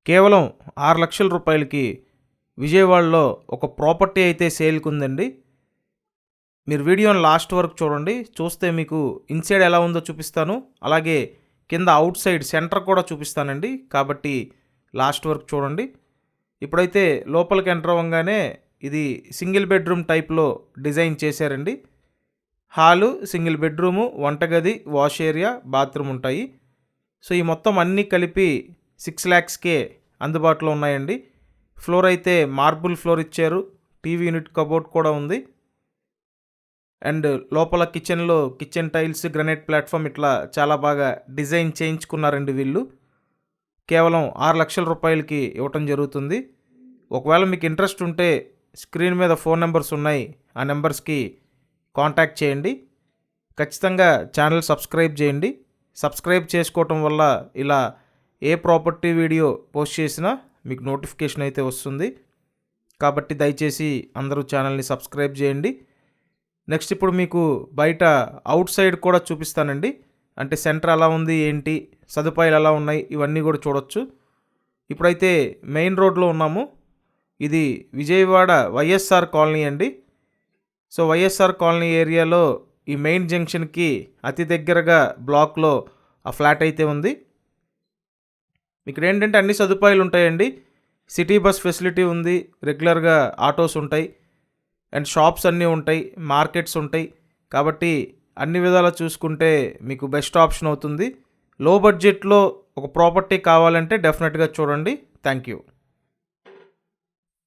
కేవలం 6 లక్షల రూపాయలకి విజయవాడలో ఒక ప్రాపర్టీ అయితే సేల్కి ఉందండి. మీరు వీడియోని లాస్ట్ వరకు చూడండి. చూస్తే మీకు ఇన్సైడ్ ఎలా ఉందో చూపిస్తాను, అలాగే కింద అవుట్ సైడ్ సెంటర్ కూడా చూపిస్తానండి. కాబట్టి లాస్ట్ వరకు చూడండి. ఇప్పుడైతే లోపలికి ఎంటర్ అవ్వగానే ఇది సింగిల్ బెడ్రూమ్ టైప్లో డిజైన్ చేశారండి. హాలు, సింగిల్ బెడ్రూము, వంటగది, వాష్ ఏరియా, బాత్రూమ్ ఉంటాయి. సో ఈ మొత్తం అన్నీ కలిపి 6 lakhsకే అందుబాటులో ఉన్నాయండి. ఫ్లోర్ అయితే మార్బుల్ ఫ్లోర్ ఇచ్చారు. టీవీ యూనిట్ కబోర్డ్ కూడా ఉంది. అండ్ లోపల కిచెన్ టైల్స్, గ్రనైట్ ప్లాట్ఫామ్ ఇట్లా చాలా బాగా డిజైన్ చేయించుకున్నారండి వీళ్ళు. కేవలం 6 లక్షల రూపాయలకి ఇవ్వటం జరుగుతుంది. ఒకవేళ మీకు ఇంట్రెస్ట్ ఉంటే స్క్రీన్ మీద ఫోన్ నెంబర్స్ ఉన్నాయి, ఆ నెంబర్స్కి కాంటాక్ట్ చేయండి. ఖచ్చితంగా ఛానల్ సబ్స్క్రైబ్ చేయండి. సబ్స్క్రైబ్ చేసుకోవటం వల్ల ఇలా ఏ ప్రాపర్టీ వీడియో పోస్ట్ చేసినా మీకు నోటిఫికేషన్ అయితే వస్తుంది. కాబట్టి దయచేసి అందరూ ఛానల్ని సబ్స్క్రైబ్ చేయండి. నెక్స్ట్ ఇప్పుడు మీకు బయట అవుట్ సైడ్ కూడా చూపిస్తానండి. అంటే సెంటర్ ఎలా ఉంది, ఏంటి సదుపాయాలు ఎలా ఉన్నాయి, ఇవన్నీ కూడా చూడొచ్చు. ఇప్పుడైతే మెయిన్ రోడ్లో ఉన్నాము. ఇది విజయవాడ వైఎస్ఆర్ కాలనీ అండి. సో వైఎస్ఆర్ కాలనీ ఏరియాలో ఈ మెయిన్ జంక్షన్కి అతి దగ్గరగా బ్లాక్లో ఆ ఫ్లాట్ అయితే ఉంది. ఇక్కడ ఏంటంటే అన్ని సదుపాయాలు ఉంటాయండి. సిటీ బస్ ఫెసిలిటీ ఉంది, రెగ్యులర్గా ఆటోస్ ఉంటాయి, అండ్ షాప్స్ అన్నీ ఉంటాయి, మార్కెట్స్ ఉంటాయి. కాబట్టి అన్ని విధాలా చూసుకుంటే మీకు బెస్ట్ ఆప్షన్ అవుతుంది. లో బడ్జెట్లో ఒక ప్రాపర్టీ కావాలంటే డెఫినెట్గా చూడండి. Thank you.